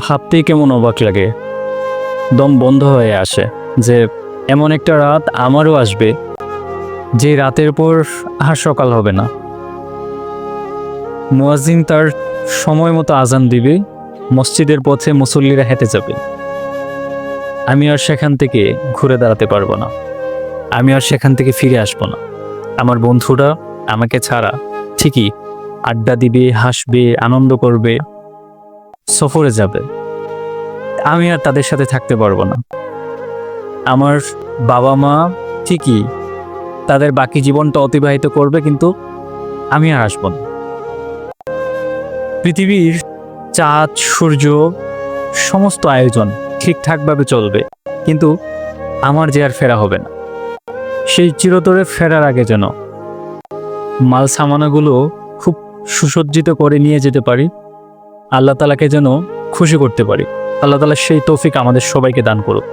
ভাবতেই কেমন অবাক লাগে, দম বন্ধ হয়ে আসে যে এমন একটা রাত আমারও আসবে যে রাতের পর আর সকাল হবে না। মুয়াজ্জিন তার সময় মতো আজান দিবে, মসজিদের পথে মুসল্লিরা হেঁটে যাবে। আমি আর সেখান থেকে ঘুরে দাঁড়াতে পারবো না, আমি আর সেখান থেকে ফিরে আসবো না। আমার বন্ধুরা আমাকে ছাড়া ঠিকই আড্ডা দিবে, হাসবে, আনন্দ করবে, সফরে যাবে। আমি আর তাদের সাথে থাকতে পারবো না। আমার বাবা মা ঠিকই তাদের বাকি জীবনটা অতিবাহিত করবে, কিন্তু আমি আর আসবো না। পৃথিবীর চাঁদ সূর্য সমস্ত আয়োজন ঠিকঠাকভাবে চলবে, কিন্তু আমার যে আর ফেরা হবে না। সেই চিরতরে ফেরার আগে যেন মাল সামানাগুলো খুব সুসজ্জিত করে নিয়ে যেতে পারি, আল্লাহ তাআলাকে যেন খুশি করতে পারি। আল্লাহ তাআলা সেই তৌফিক আমাদের সবাইকে দান করুক।